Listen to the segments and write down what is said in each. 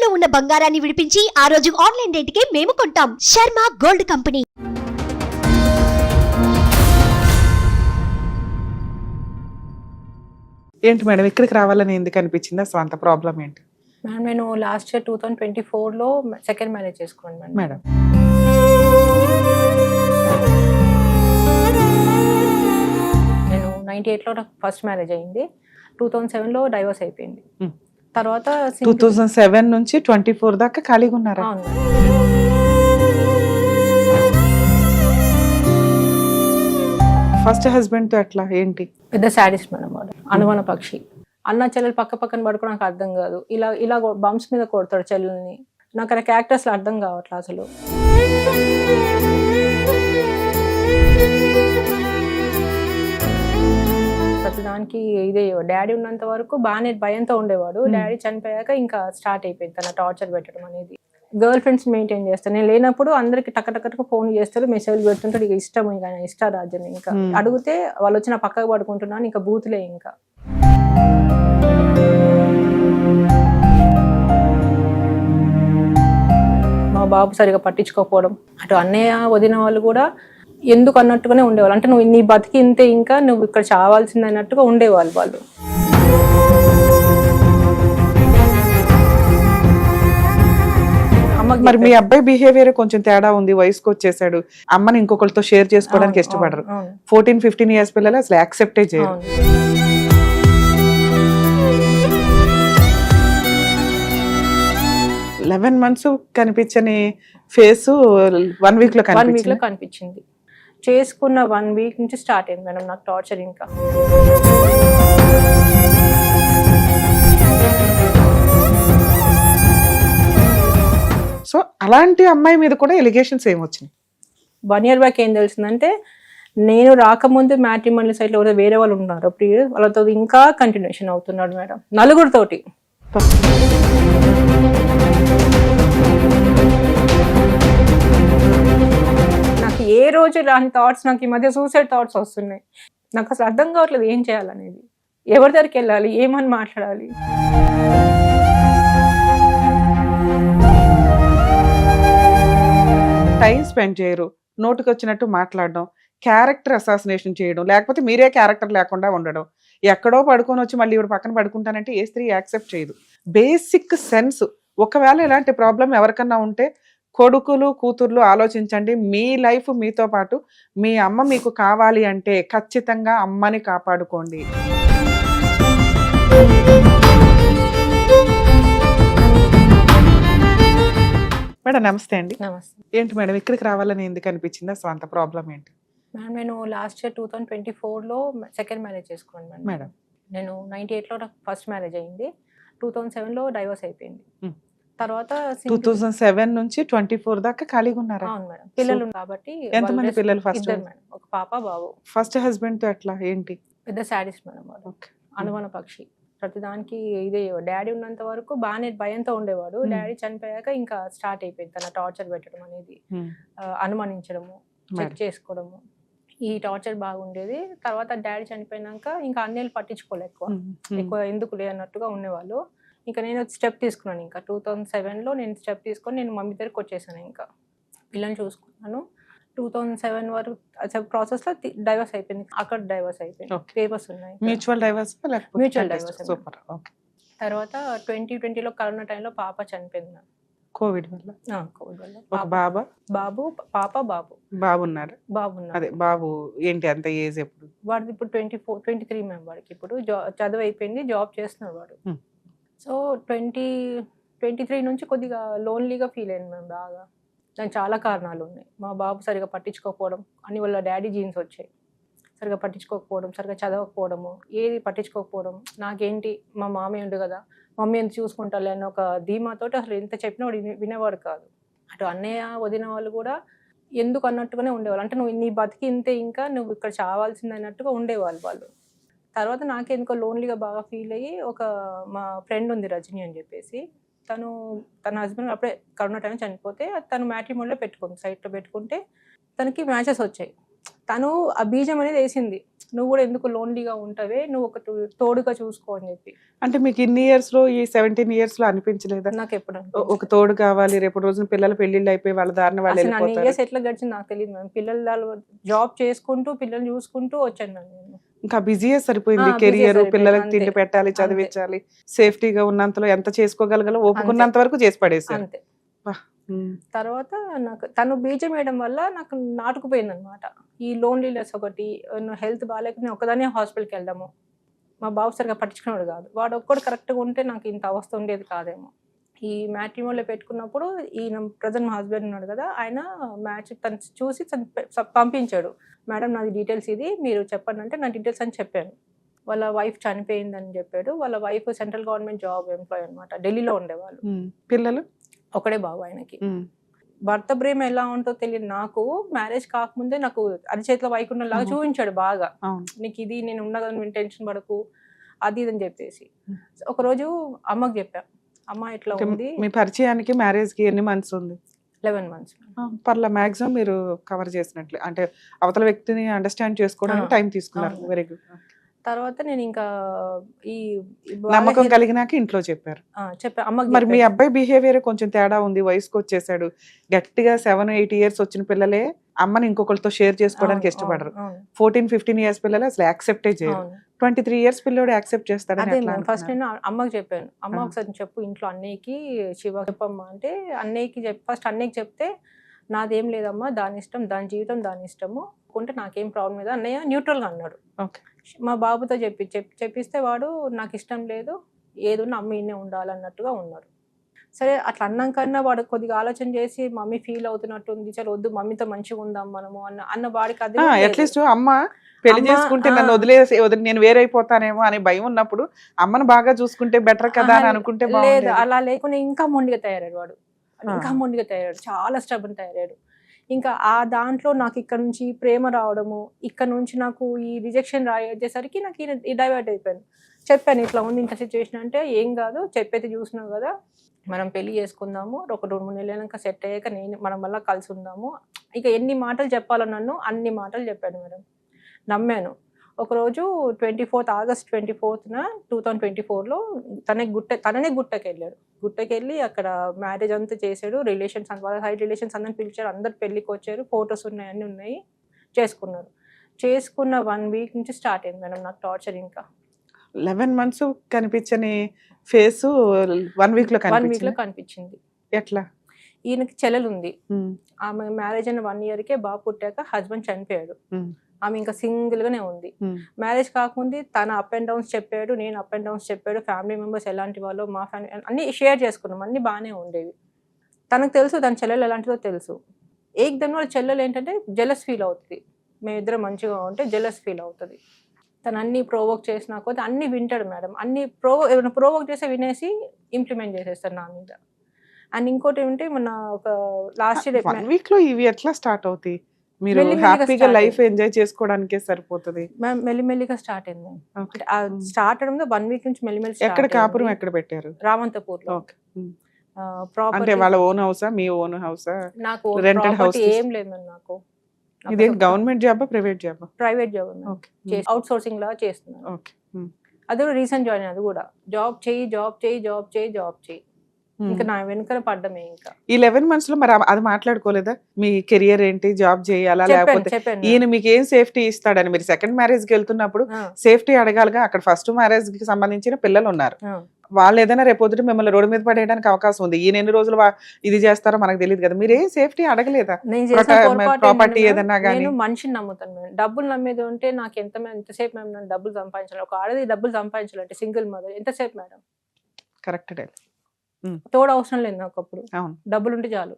ఇంట్లో ఉన్న బంగారాన్ని విడిపించి ఆ రోజు ఆన్లైన్ రేటుకే మేము కొంటాం. Sharma gold company. ఏంటి మేడం ఇక్కడికి రావాలని ఎందుకు అనిపించింది? అసలు అంత ప్రాబ్లం ఏంటి మ్యామ్? నేను లాస్ట్ ఇయర్ 2024లో సెకండ్ మ్యారేజ్ చేసుకున్నాను మేడం. నేను 98లో నాకు ఫస్ట్ మ్యారేజ్ అయింది. 2007లో డైవర్స్ అయిపోయింది. తర్వాత 2007 నుంచి 24 దాకా ఖాళీగా ఉన్నారా? అవును. ఫస్ట్ హస్బెండ్ తో ఎట్లా ఏంటి? పెద్ద సాడిస్ట్ మేడం వాడు. అనుమాన పక్షి. అన్న చెల్లెలు పక్క పక్కన పడుకో నాకు అర్థం కాదు. ఇలా ఇలా బంప్స్ మీద కొడతాడు చెల్లెల్ని. నాకు ఆ క్యారెక్టర్స్ అర్థం కావట్లేదు అసలు. ప్రతిదానికి ఇదే డాడీ ఉన్నంత వరకు బాగానే భయంతో ఉండేవాడు. డాడీ చనిపోయాక ఇంకా స్టార్ట్ అయిపోయింది తన టార్చర్ పెట్టడం అనేది. గర్ల్ ఫ్రెండ్స్ మెయింటైన్ చేస్తాను. నేను లేనప్పుడు అందరికి టక్కటక్కకు ఫోన్ చేస్తారు, మెసేజ్లు పెడుతుంటారు. ఇక ఇష్టం, ఇక ఇష్టారాజ్యం. ఇంకా అడిగితే వాళ్ళు వచ్చి నా పక్కకు పడుకుంటున్నాను, ఇంకా బూతులే. ఇంకా మా బాబు సరిగా పట్టించుకోకపోవడం, అటు అన్నయ్య వదిన వాళ్ళు కూడా ఎందుకు అన్నట్టుగానే ఉండేవాళ్ళు. అంటే నువ్వు నీ బతికి ఇంతే, ఇంకా నువ్వు ఇక్కడ చావాల్సింది అన్నట్టుగా ఉండేవాళ్ళు వాళ్ళు. మరి మీ అబ్బాయి బిహేవియర్ కొంచెం తేడా ఉంది, వయసుకు వచ్చేసాడు, అమ్మని ఇంకొకరితో షేర్ చేసుకోవడానికి ఇష్టపడరు. 14-15 ఇయర్స్ పిల్లలు అసలు యాక్సెప్టే చేయరు. 11 months కనిపించని ఫేస్ 1 week లో కనిపించింది. చేసుకున్న 1 week నుంచి స్టార్ట్ అయింది మేడం నాకు టార్చర్. ఇంకా సో అలాంటి అమ్మాయి మీద కూడా ఎలిగేషన్స్ ఏమొచ్చినాయి? 1 year బ్యాక్ ఏం తెలిసిందంటే, నేను రాకముందు మ్యాట్రిమోనియల్ సైట్లో ఎవరైతే వేరే వాళ్ళు ఉన్నారు వాళ్ళతో ఇంకా కంటిన్యూషన్ అవుతున్నాడు మేడం, నలుగురితోటి. నాకు ఏ రోజు రాని థాట్స్, నాకు ఈ మధ్య సూసైడ్ థాట్స్ వస్తున్నాయి. నాకు అసలు అర్థం కావట్లేదు ఏం చేయాలనేది, ఎవరి దగ్గరికి వెళ్ళాలి, ఏమని మాట్లాడాలి. టైం స్పెండ్ చేయరు, నోటికి వచ్చినట్టు మాట్లాడడం, క్యారెక్టర్ అసాసినేషన్ చేయడం, లేకపోతే మీరే క్యారెక్టర్ లేకుండా ఉండడం. ఎక్కడో పడుకొని వచ్చి మళ్ళీ ఇవి పక్కన పడుకుంటానంటే ఏ స్త్రీ యాక్సెప్ట్ చేయదు. Basic sense. ఒకవేళ ఇలాంటి ప్రాబ్లం ఎవరికన్నా ఉంటే కొడుకులు కూతుర్లు ఆలోచించండి. మీ లైఫ్ మీతో పాటు మీ అమ్మ మీకు కావాలి అంటే ఖచ్చితంగా అమ్మని కాపాడుకోండి. మేడం నమస్తే అండి. నమస్తే. ఏంటి మేడం ఇక్కడికి రావాలని ఎందుకు అనిపించింది? అసలు అంత ప్రాబ్లం ఏంటి? మ్యామ్ నేను లాస్ట్ ఇయర్ 2024లో సెకండ్ మ్యారేజ్ చేసుకున్నాను మేడం. నేను 98లో నాకు ఫస్ట్ మ్యారేజ్ అయింది. 2007లో డైవర్స్ అయిపోయింది. తర్వాత 2007 నుంచి 24 దాకా ఖాళీగా ఉన్నారా? అవును మేడం. పిల్లలు కాబట్టి. ఎంతమంది పిల్లలు? ఫస్ట్ ఇద్దరు మేడం, ఒక పాప బాబు. ఫస్ట్ హస్బెండ్ తో ఎట్లా ఏంటి? పెద్ద సాడిస్ట్ మేడం వాడు. అనుమాన పక్షి. ప్రతిదానికి ఇదే డాడీ ఉన్నంత వరకు బాగానే భయంతో ఉండేవాడు. డాడీ చనిపోయాక ఇంకా స్టార్ట్ అయిపోయింది తన టార్చర్ పెట్టడం అనేది. అనుమానించడము, చెక్ చేసుకోవడము, ఈ టార్చర్ బాగుండేది. తర్వాత డాడీ చనిపోయినాక ఇంకా అన్నయ్యలు పట్టించుకోలే, ఎక్కువ ఎందుకులే అన్నట్టుగా ఉండేవాళ్ళు. ఇంకా నేను స్టెప్ తీసుకున్నాను. ఇంకా 2007లో నేను స్టెప్ తీసుకొని నేను మమ్మీ దగ్గరికి వచ్చేసాను. ఇంకా పిల్లల్ని చూసుకున్నాను. 2007 వరకు ప్రాసెస్లో డైవర్స్ అయిపోయింది. అక్కడ డైవర్స్ అయిపోయింది, పేపర్స్ ఉన్నాయి. Mutual divorce? Mutual divorce. Super. Okay. తర్వాత 2020లో కరోనా టైంలో పాప చనిపోయింది. కోవిడ్ వల్ల? కోవిడ్ వల్ల. ఒక బాబు పాప బాబు. బాబున్నారు. అదే బాబు ఏంటి అంత ఏజ్ ఎప్పుడు? వాడిది ఇప్పుడు 23 మేము. వాడికి ఇప్పుడు చదువు అయిపోయింది, జాబ్ చేస్తున్నాడు వాడు. సో 23 నుంచి కొద్దిగా లోన్లీగా ఫీల్ అయింది మేము బాగా. దానికి చాలా కారణాలు ఉన్నాయి. మా బాబు సరిగా పట్టించుకోకపోవడం, అని వాళ్ళ డాడీ జీన్స్ వచ్చాయి. సరిగా పట్టించుకోకపోవడం, సరిగా చదవకపోవడము, ఏది పట్టించుకోకపోవడం. నాకేంటి మా మామయ్య ఉండు కదా, మమ్మీ ఎంత చూసుకుంటాలే అన్న ఒక ధీమాతో అసలు ఎంత చెప్పినా వాడు వినేవాడు కాదు. అటు అన్నయ్య వదిన వాళ్ళు కూడా ఎందుకు అన్నట్టుగానే ఉండేవాళ్ళు. అంటే నువ్వు నీ బతికి ఇంతే, ఇంకా నువ్వు ఇక్కడ చావాల్సింది అన్నట్టుగా ఉండేవాళ్ళు వాళ్ళు. తర్వాత నాకెందుకో లోన్లీగా బాగా ఫీల్ అయ్యి, ఒక మా ఫ్రెండ్ ఉంది రజని అని చెప్పేసి, తన హస్బెండ్ అప్పుడే కరోనా టైం చనిపోతే తను మ్యాట్రిమోనిలో పెట్టుకుంది, సైట్లో పెట్టుకుంటే తనకి మ్యాచెస్ వచ్చాయి. తను ఆ బీజం అనేది వేసింది, నువ్వు కూడా ఎందుకు లోన్లీగా ఉంటావే, నువ్వు ఒక తోడుగా చూసుకో అని చెప్పి. అంటే మీకు ఇన్ని ఇయర్స్ లో, ఈ 17 ఇయర్స్ లో అనిపించలేదా నాకు ఎప్పుడు ఒక తోడు కావాలి, రేపు రోజున పిల్లల పెళ్లిళ్ళు అయిపోయి వాళ్ళ దారిన వాళ్ళు అసలు అన్ని వెళ్ళిపోతారు? ఇయర్స్ ఎట్లా గడిచింది నాకు తెలియదు మ్యామ్. పిల్లలు జాబ్ చేసుకుంటూ పిల్లలు చూసుకుంటూ వచ్చాను మ్యామ్ నేను. ఇంకా బిజీయే సరిపోయింది. busy కెరియర్, సరిపోయింది. పిల్లలకి అంతే. తిండి పెట్టాలి, చదివించాలి, సేఫ్టీగా ఉన్నంతలో ఎంత చేసుకోగలగలో ఓపుకున్నంత వరకు చేసి పడేసారు. అంతే. తర్వాత నాకు తను బీజం వేయడం వల్ల నాకు నాటుకుపోయింది అనమాట ఈ లోన్లీనెస్. ఒకటి హెల్త్ బాగాలేక నేను ఒకదానే హాస్పిటల్కి వెళ్దాము, మా బాబు సరిగా పట్టించుకున్నాడు కాదు, వాడు ఒక్కడు కరెక్ట్గా ఉంటే నాకు ఇంత అవస్థ ఉండేది కాదేమో. ఈ మ్యాట్రిమోన్లో పెట్టుకున్నప్పుడు ఈయన ప్రజెంట్ మా హస్బెండ్ ఉన్నాడు కదా, ఆయన మ్యాచ్ తను చూసి పంపించాడు, మేడం నాది డీటెయిల్స్ ఇది, మీరు చెప్పండి అంటే నా డీటెయిల్స్ అని చెప్పాను. వాళ్ళ వైఫ్ చనిపోయిందని చెప్పాడు. వాళ్ళ wife central government job employee అనమాట, ఢిల్లీలో ఉండేవాళ్ళు. పిల్లలు ఒకడే బాబు ఆయనకి. భర్త ప్రేమ ఎలా ఉంటుందో తెలియదు నాకు, మ్యారేజ్ కాకముందే నాకు అరిచేతిలో వైకుంఠం లాగా చూపించాడు బాగా, నీకు ఇది నేను ఉన్నదని టెన్షన్ పడకు అది ఇది అని చెప్పేసి. ఒకరోజు అమ్మకి చెప్పా, అమ్మ ఇట్లా ఉంది. మీ పరిచయానికి మ్యారేజ్ కి ఎన్ని మంత్స్ ఉంది? 11 months. పర్లా మాక్సిమం మీరు కవర్ చేసినట్లే, అంటే అవతల వ్యక్తిని అండర్స్టాండ్ చేసుకోవడానికి టైం తీసుకున్నారు. Very good. తర్వాత నేను ఇంకా ఈ నమ్మకం కలిగినాక ఇంట్లో చెప్పారు. చెప్పా అమ్మకి. మరి మీ అబ్బాయి బిహేవియర్ కొంచెం తేడా ఉంది, వయసుకు వచ్చేసాడు. గట్టిగా 7-8 years వచ్చిన పిల్లలే అమ్మని ఇంకొకరితో షేర్ చేసుకోవడానికి ఇష్టపడరు. 14-15 years పిల్లలు అసలు యాక్సెప్టే చేయరు. 23 years పిల్లోడు యాక్సెప్ట్ చేస్తాడని ఫస్ట్ నేను అమ్మకి చెప్పాను, అమ్మ ఒకసారి చెప్పు ఇంట్లో అన్నయ్యకి, శివ చెప్పమ్మా అంటే అన్నయ్యకి ఫస్ట్ అన్నయ్యకి చెప్తే, నాదేం లేదమ్మా, దాని ఇష్టం, దాని జీవితం దాని ఇష్టము, కొంటే నాకేం ప్రాబ్లం లేదు అన్నయ్య న్యూట్రల్గా అన్నాడు. మా బాబుతో చెప్పిస్తే వాడు నాకు ఇష్టం లేదు, ఏదున్నా అమ్మ ఇన్నే ఉండాలన్నట్టుగా ఉన్నాడు. సరే అట్లా అన్నాకన్నా వాడు కొద్దిగా ఆలోచన చేసి మమ్మీ ఫీల్ అవుతున్నట్టుంది, చలో వద్దు మమ్మీతో మంచిగా ఉందాం మనము అన్న వాడికి అది అట్లీస్ట్ అమ్మ పెళ్లి చేసుకుంటే నన్ను వదిలేసి నేను వేరైపోతానేమో అనే భయం ఉన్నప్పుడు అమ్మను బాగా చూసుకుంటే బెటర్ కదా అని అనుకుంటే లేదు. అలా లేకుండా ఇంకా మొండిగా తయారాడు వాడు, ఇంకా మొండిగా తయారాడు, చాలా స్టబన్ తయారాడు. ఇంకా ఆ దాంట్లో నాకు ఇక్కడ నుంచి ప్రేమ రావడము, ఇక్కడ నుంచి నాకు ఈ రిజెక్షన్ రాయేసరికి నాకు ఈ డైవర్ట్ అయిపోయాను. చెప్పాను ఇట్లా ఉంది ఇంత సిచ్యువేషన్ అంటే, ఏం కాదు చెప్పైతే చూసినావు కదా, మనం పెళ్లి చేసుకుందాము, ఒక 2-3 నెలలక సెట్ అయ్యాక మనం మళ్ళీ కలిసి ఉందాము. ఇక ఎన్ని మాటలు చెప్పాలో నన్ను అన్ని మాటలు చెప్పాడు మేడం. నమ్మాను. ఒకరోజు August 24th 2024లో తననే గుట్టకెళ్ళాడు. గుట్టకెళ్ళి అక్కడ మ్యారేజ్ అంతా చేశాడు. రిలేషన్స్ వాళ్ళ సైడ్ రిలేషన్స్ అందరిని పిలిచారు, అందరు పెళ్ళికి వచ్చారు, ఫొటోస్ ఉన్నాయి, అన్నీ ఉన్నాయి, చేసుకున్నారు. చేసుకున్న 1 week నుంచి స్టార్ట్ అయింది మేడం నాకు టార్చర్. ఇంకా 11 months కనిపించని ఫేస్ 1 week లో కనిపించింది. ఎట్లా? ఈయనకి చెల్లెలు ఉంది, ఆమె మ్యారేజ్ అయిన 1 yearకే బాబు పుట్టాక హస్బెండ్ చనిపోయాడు. ఆమె ఇంకా సింగిల్ గానే ఉంది. మ్యారేజ్ కాకముందు తన అప్ అండ్ డౌన్స్ చెప్పాడు, నేను అప్ అండ్ డౌన్స్ చెప్పాడు, ఫ్యామిలీ మెంబర్స్ ఎలాంటి వాళ్ళు, మా ఫ్యామిలీ అన్ని షేర్ చేసుకున్నాం, అన్ని బాగానే ఉండేవి. తనకు తెలుసు తన చెల్లెలు ఎలాంటిదో తెలుసు. ఏకదమ్ వాళ్ళ చెల్లెలు ఏంటంటే జెలస్ ఫీల్ అవుతుంది, మేమిద్దరం మంచిగా ఉంటే జెలస్ ఫీల్ అవుతుంది. తను అన్ని ప్రోవోక్ చేసినా కొద్ది అన్ని వింటాడు మేడం, అన్ని ప్రోవోక్ చేసి వినేసి ఇంప్లిమెంట్ చేసేస్తాడు నా మీద. అండ్ ఇంకోటి ఏంటంటే మన ఒక లాస్ట్ ఇయర్ 1 week లో ఇవి ఎట్లా స్టార్ట్ అవుతాయి? మీరు హ్యాపీగా లైఫ్ ఎంజాయ్ చేసుకోవడానికే సరిపోతుంది. మెల్లిమెల్లిగా స్టార్ట్ అయింది. స్టార్ట్ అవడం 1 week నుంచి మెల్లిమెల్లి. ఎక్కడ కాపురం ఎక్కడ పెట్టారు? రామంతపూర్లో. అంటే వాళ్ళ ఓన్ హౌసా, మీ ఓన్ హౌసా? నాకు రెంటెడ్ హౌస్ ఏం లేదు నాకు. ఇదేం గవర్నమెంట్ జాబా, ప్రైవేట్ జాబా? Private job. అవుట్ సోర్సింగ్ లా చేస్తున్నాను. అది కూడా రీసెంట్ జాయిన్. అది కూడా జాబ్ చేయి ఇంకా నా వెనకాల పడ్డమే. ఇంకా ఈ 11 months లో మరి అది మాట్లాడుకోలేదా? మీ కెరియర్ ఏంటి, జాబ్ చేయాలా, లేకపోతే ఈయన మీకు ఏం సేఫ్టీ ఇస్తాడని? మీరు సెకండ్ మ్యారేజ్ కి వెళ్తున్నప్పుడు సేఫ్టీ అడగాలిగా. అక్కడ ఫస్ట్ మ్యారేజ్ కి సంబంధించిన పిల్లలు ఉన్నారు, వాళ్ళు ఏదైనా రేపొద్దుట మిమ్మల్ని రోడ్డు మీద పడేయడానికి అవకాశం ఉంది. ఈయన ఎన్ని రోజులు ఇది చేస్తారో మనకు తెలియదు కదా, మీరు ఏం సేఫ్టీ అడగలేదా? ప్రాపర్టీ ఏదన్నా కానీ. నేను మనిషిని నమ్ముతాను మేడం, డబ్బులు నమ్మేది ఉంటే నాకు ఎంతసేపు మేము నన్ను డబ్బులు సంపాదించాలి, ఒక ఆడది డబ్బులు సంపాదించాలంటే సింగిల్ మదర్ ఎంతసేపు మేడం? కరెక్ట్. తోడు అవసరం లేదు నాకు, అప్పుడు డబ్బులు ఉంటే చాలు,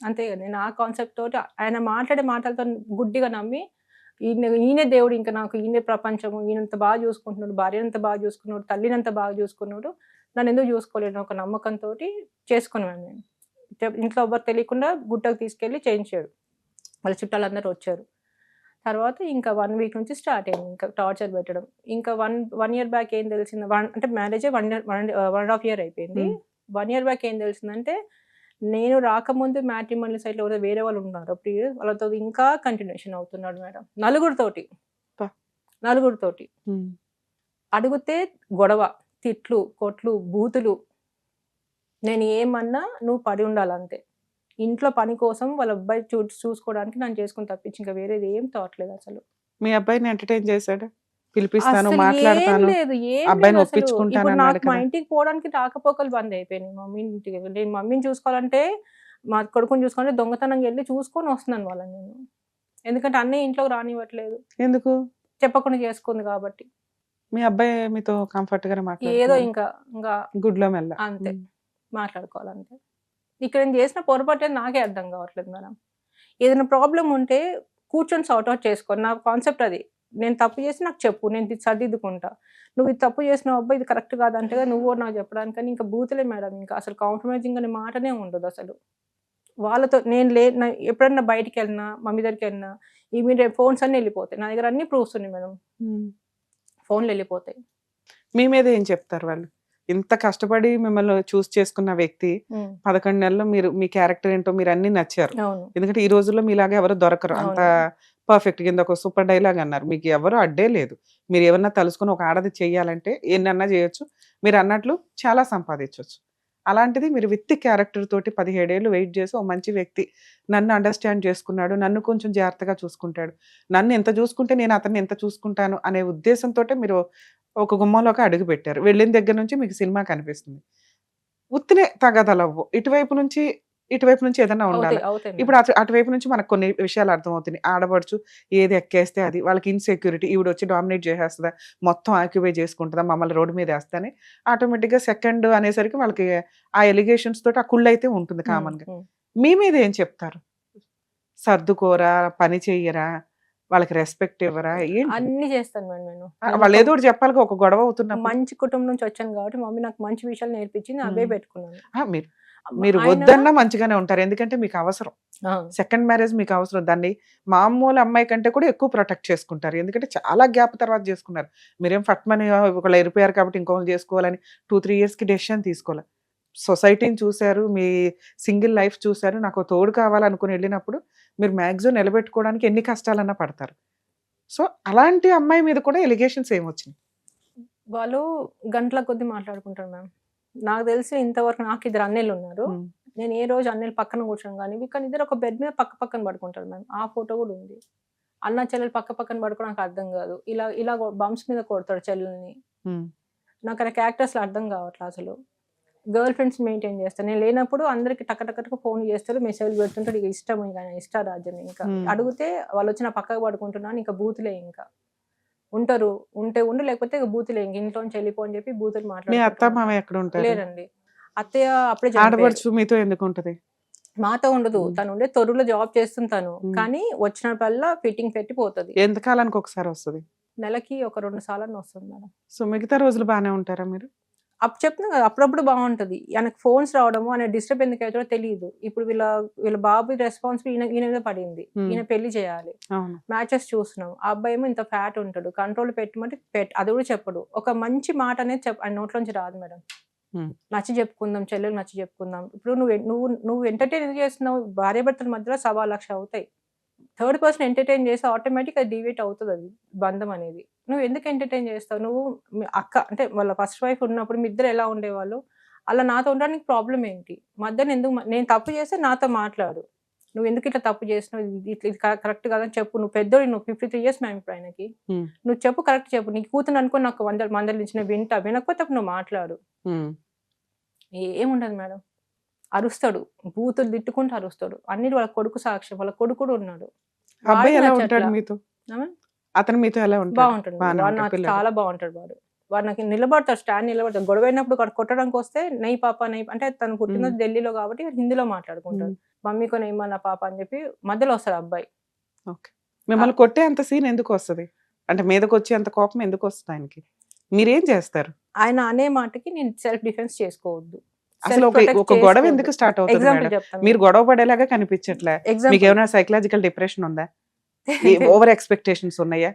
అంతే కదా. నేను ఆ కాన్సెప్ట్ తోటి ఆయన మాట్లాడే మాటలతో గుడ్డిగా నమ్మి ఈయనే దేవుడు, ఇంకా నాకు ఈయనే ప్రపంచము, ఈయనంత బాగా చూసుకుంటున్నాడు, భార్యనంత బాగా చూసుకున్నాడు, తల్లినంత బాగా చూసుకున్నాడు, నన్ను ఎందుకు చూసుకోలేను ఒక నమ్మకంతో చేసుకున్నాను నేను. ఇంట్లో ఎవరు తెలియకుండా గుట్టకు తీసుకెళ్ళి చేయించాడు, వాళ్ళ చుట్టాలందరూ వచ్చారు. తర్వాత ఇంకా 1 week నుంచి స్టార్ట్ అయింది ఇంకా టార్చర్ పెట్టడం. ఇంకా వన్ ఇయర్ బ్యాక్ ఏం తెలిసింది అంటే మ్యారేజ్ 1.5 year అయిపోయింది. 1 year బ్యాక్ ఏం తెలిసిందంటే నేను రాకముందు మ్యాట్రిమోనియల్ సైట్‌లో ఎవరో వేరే వాళ్ళు ఉన్నారు. అప్పుడు వాళ్ళతో ఇంకా కంటిన్యూషన్ అవుతున్నాడు మేడం. నలుగురితోటి. అబ్బా! నలుగురితోటి. హ్మ్. అడిగితే గొడవ, తిట్లు, కొట్లు, బూతులు. నేను ఏమన్నా నువ్వు పడి ఉండాలంతే. ఇంట్లో పని కోసం వాళ్ళ అబ్బాయి చూసుకోవడానికి నన్ను చేసుకొని తప్పించి ఇంకా వేరేది ఏం తోట్లేదు అసలు. మీ అబ్బాయిని ఎంటర్‌టైన్ చేసాడా? పిలిపిస్తాను, అస్సలు ఏం మాట్లాడతాను, లేదు. ఏం అబ్బాయిని లేదు అసలు. ఒప్పించుకుంటాను ఇప్పుడు అన్నాడు నాకు మా కదా! ఇంటికి పోవడానికి రాకపోకలు బంద్ అయిపోయినాయి. మమ్మీ ఇంటికి. నేను మమ్మీని చూసుకోవాలంటే, మా కొడుకుని చూసుకోవాలంటే దొంగతనంగా ఎళ్లి చూసుకొని వస్తున్నాను వాళ్ళని నేను. ఎందుకంటే అన్నయ్య ఇంట్లోకి రానివ్వట్లేదు. ఎందుకు? చెప్పకుండా చేసుకుంది కాబట్టి. మీ అబ్బాయి మీతో కంఫర్ట్‌గానే ఏదో మాట్లాడుతున్నాడా? ఇంకా గుడ్లో మెల్ల. అంతే. హ్మ్. మాట్లాడుకోవాలంతే. ఇక్కడ నేను చేసిన పొరపాటేంటి నాకే అర్థం కావట్లేదు మేడం. ఏదైనా ప్రాబ్లమ్ ఉంటే కూర్చొని సార్ట్ ఔట్ చేసుకో. నా కాన్సెప్ట్ అది. నేను తప్పు చేసి నాకు చెప్పు. నేను ఇది సరిదిద్దుకుంటా. నువ్వు ఇది తప్పు చేసినావు అబ్బా! ఇది కరెక్ట్ కాదంటే నువ్వు కూడా నాకు చెప్పడానికని ఇంకా బూతులే మేడం ఇంకా. అసలు కాంప్రమైజింగ్ అనే మాటనే ఉండదసలు. వాళ్ళతో నేను ఎప్పుడన్నా బయటికెళ్ళినా, మమ్మీ దగ్గరికెళ్ళినా ఇమ్మీడియేట్ ఫోన్స్ అన్నీ ఎళ్ళిపోతాయి. నా దగ్గర అన్ని ప్రూఫ్స్ ఉన్నాయి మేడం. హ్మ్. ఫోన్‌లు ఎళ్ళిపోతాయి. మీ మీద ఏం చెప్తారు వాళ్ళు? ఇంత కష్టపడి మిమ్మల్ని చూస్ చేసుకున్న వ్యక్తి 11 నెలల్లో మీ క్యారెక్టర్ ఏంటో మీరు అన్నీ నచ్చారు. అవును. ఎందుకంటే ఈ రోజుల్లో మీలాగా ఎవరు దొరకరు. అంత అవును. పర్ఫెక్ట్‌గా ఇందాక ఒక సూపర్ డైలాగ్ అన్నారు. మీకు ఎవరు అడ్డే లేదు. మీరు ఏమన్నా తలుసుకొని ఒక ఆడది చెయ్యాలంటే ఎన్నన్నా చేయొచ్చు. మీరు అన్నట్లు చాలా సంపాదించొచ్చు. అలాంటిది మీరు విత్ క్యారెక్టర్ తోటి 17 ఏళ్ళు వెయిట్ చేసి ఓ మంచి వ్యక్తి నన్ను అండర్‌స్టాండ్ చేసుకున్నాడు. నన్ను కొంచెం జాగ్రత్తగా చూసుకుంటాడు. నన్ను ఎంత చూసుకుంటే నేను అతన్ని ఎంత చూసుకుంటాను అనే ఉద్దేశంతోటే మీరు ఒక గుమ్మంలోకి అడుగుపెట్టారు. వెళ్ళిన దగ్గర నుంచి మీకు సినిమా కనిపిస్తుంది. ఉత్తినే తగాదాలవ్వు. ఇటువైపు నుంచి ఏదన్నా ఉండాలి. అవుతాయి మేడం. ఇప్పుడు అటువైపు నుంచి మనకు కొన్ని విషయాలు అర్థమవుతున్నాయి. ఆడపడుచు ఏది ఎక్కేస్తే అది. వాళ్ళకి ఇన్‌సెక్యూరిటీ ఈవిడొచ్చి డామినేట్ చేసేస్తదా? మొత్తం ఆక్యుపై చేసుకుంటదా? మమ్మల్ని రోడ్డు మీద ఏస్తదని ఆటోమేటిక్‌గా సెకండ్ అనేసరికి వాళ్ళకి ఆ ఎలిగేషన్స్ తోటి ఆ కుళ్ళైతే ఉంటుంది హ్మ్. కామన్‌గా. హ్మ్. మీ మీద ఏం చెప్తారు? సర్దుకోరా? పని చెయ్యరా? వాళ్ళకి రెస్పెక్ట్ ఇవ్వరా? ఏంటి? అన్నీ చేస్తాను మేడం నేను. వాళ్ళు నేనొక ఏదో ఒకటి చెప్పాలిగా ఒక గొడవ అవుతున్నప్పుడు. మంచి కుటుంబం నుంచి వచ్చాను కాబట్టి మమ్మీ నాకు మంచి విషయాలు నేర్పించింది. అవే హ్మ్. పెట్టుకున్నాను. ఆ! మీరు ఆయన వద్దన్నా మంచిగానే ఉంటారు. ఎందుకంటే మీకు అవసరం. ఆ! సెకండ్ మ్యారేజ్ మీకు అవసరం. దాన్ని మామూలు అమ్మాయి కంటే కూడా ఎక్కువ ప్రొటెక్ట్ చేసుకుంటారు. ఎందుకంటే చాలా గ్యాప్ తర్వాత చేసుకున్నారు. మీరేం ఫట్మని ఒకళ్ళు ఎళ్ళిపోయారు కాబట్టి ఇంకొకళ్ళని చేసుకోవాలని 2, 3 ఇయర్స్‌కి డెసిషన్ తీసుకోలే. సొసైటీని చూసారు. మీ సింగిల్ లైఫ్ చూసారు. నాకు తోడు కావాలనుకుని ఎళ్ళినప్పుడు మీరు మాక్సిమం నిలబెట్టుకోవడానికి ఎన్ని కష్టాలన్నా పడతారు. సో, అలాంటి అమ్మాయి మీద కూడా ఎలిగేషన్స్ ఏమొచ్చినాయి? వాళ్ళు గంటల కొద్దీ మాట్లాడుకుంటారు మ్యామ్. నాకు తెలిసి ఇంతవరకు నాకు ఇద్దరు అన్నయ్యలున్నారు. హ్మ్. నేను ఏ రోజు అన్నయ్యలు పక్కన కూర్చోను గానీ, కానీ ఇద్దరు ఒక బెడ్ మీద పక్క పక్కన పడుకుంటారు మ్యామ్. ఆ ఫోటో గూడా ఉంది. అన్న, చెల్లెలు పక్క పక్కన పడుకోవడం నాకు అర్థం గాదు. ఇలా బంప్స్ మీద కొడతాడు చెల్లెల్ని. హ్మ్. నాకు ఆ క్యారెక్టర్స్‌లో అర్థం గావట్లే అసలు. గర్ల్ ఫ్రెండ్స్ మెయింటైన్ చేస్తా. నేను లేనప్పుడు అందరికి టక టక టక ఫోన్‌లు చేస్తారు. మెసేజ్‌లు పెడుతుంటాడు. ఇక ఇష్టం ఇంక ఆయన ఇష్టారాజ్యం ఇంకా. హ్మ్. అడిగితే వాళ్ళొచ్చి నా పక్కకు పడుకుంటున్నా అని ఇంక బూతులే ఇంకా. ఉంటారు. ఉంటే ఉండు లేకపోతే ఇక బూతులే ఇంక ఇంట్లో నుంచి వెళ్ళిపో అని చెప్పి బూతులు మీ మాట్లాడుకుంటూ అత్త, ఉంటారు. మామయ్య ఎక్కడుంటారు? లేరండి. అత్తయ్య అప్పుడే చనిపోయారు. ఆడపడుచు మీతో ఎందుకుంటది? మాతో ఉండదు. హ్మ్. తను ఉండే తొర్రూరులో జాబ్ చేస్తుంది తను. హ్మ్. కానీ వచ్చినప్పుడల్లా ఫిట్టింగ్ పెట్టి పోతది. ఎంత కాలానికి ఒకసారి వస్తది? నెలకి ఒక 2 సార్లన్నా వస్తుంది మేడం. సో, మిగతా రోజులు బానే ఉంటారా మీరు? చెప్తున్నా కదా! అప్పుడప్పుడు బావుంటది. ఆయనకు ఫోన్స్ రావడము, ఆయన డిస్టర్బ్ ఎందుకయితాడో తెలీదు. ఇప్పుడు వీళ్ళ బాబు రెస్పాన్సిబిలిటీ ఈయన మీద పడింది. హ్మ్. ఈయన పెళ్లి చేయాలి. అవును. మ్యాచెస్ చూస్తున్నాం. ఆ అబ్బాయేమో ఇంత ఫ్యాట్ ఉంటాడు. కంట్రోల్ పెట్టమంటే అది కూడా చెప్పడు. ఒక మంచి మాట అనేది ఆయన నోట్లోంచి రాదు మేడం. హ్మ్. నచ్చ చెప్పుకుందాం, చెల్లెలు నచ్చ చెప్పుకుందాం. ఇప్పుడు నువ్వు ఎంటర్‌టైన్ ఎందుకు చేస్తున్నావు? భార్యాభర్తల మధ్యలో 1,00,000 అవుతాయి. థర్డ్ పర్సన్ ఎంటర్‌టైన్ చేస్తే ఆటోమేటిక్‌గా డీవియేట్ అవుతదది బంధం అనేది. నువ్వెందుకు ఎంటర్‌టైన్ చేస్తావు? నువ్వు మీ అక్క అంటే వాళ్ళ ఫస్ట్ వైఫ్ ఉన్నప్పుడు మీ ఇద్దరు ఎలా ఉండేవాళ్ళు? అలా నాతో ఉండడానికి ప్రాబ్లమ్ ఏంటి? మధ్యన ఎందుకు నేను తప్పు చేస్తే నాతో మాట్లాడు. నువ్వెందుకు ఇట్లా తప్పు చేసినావు? ఇది కరెక్ట్ కాదని చెప్పు. నువ్వు పెద్దోడివి నువ్వు 53 ఇయర్స్ మ్యామ్ ఇప్పుడు ఆయనకి. హ్మ్. నువ్వు చెప్పు కరెక్ట్ చెప్పు. నీ కూతురిని అనుకోని నాకు మందలించిన వింటా. వినకపోతే అప్పుడు నువ్వు మాట్లాడు. హ్మ్. ఏముండదు మేడం. అరుస్తాడు. బూతులు తిట్టుకుంటూ అరుస్తాడు. అన్నిటి వాళ్ళ కొడుకు సాక్ష్యం. వాళ్ళ కొడుకు కూడా ఉన్నాడు. అబ్బాయి వాడికి ఎలా నచ్చట్లా. ఉంటాడు మీతో? ఆమె అతను మీతో ఎలా ఉంటాడు? బావుంటాడు. బానే వాడు ఉంటాడు నాకు పిల్లాడు. చాలా బావుంటాడు వాడు. వాడు నాకు నిలబడతాడు. స్టాండ్ నిలబడతాడు. గొడవైనప్పుడు కొట్టడానికొస్తే నై పాప నై అంటే తను హ్మ్. పుట్టినది ఢిల్లీలో కాబట్టి హిందీలో హ్మ్. మాట్లాడుకుంటాడు. మమ్మీకో నైమా పాప అని చెప్పి మధ్యలో వస్తాడు అబ్బాయి. ఓకే. మిమ్మల్ని కొట్టే అంత సీన్ ఎందుకొస్తది? అంటే మీదకొచ్చే అంత కోపం ఎందుకొస్తది ఆయనకి? మీరేం చేస్తారు? ఆయన అనే మాటకి నేను సెల్ఫ్ డిఫెన్స్ చేసుకోవద్దు. అసలు సెల్ఫ్ ప్రొటెక్ట్ ఒక గొడవ చేసుకోవద్దు. ఎందుకు స్టార్ట్ అవుతది ఎగ్జాంపుల్ మేడం? చెప్తాను. మీరు గొడవ పడేలాగా కనిపించట్లే. ఎగ్జాంపుల్ మీకేమైనా సైకలాజికల్ డిప్రెషన్ ఉందా? ఓవర్ ఎక్స్‌పెక్టేషన్స్ ఉన్నాయా?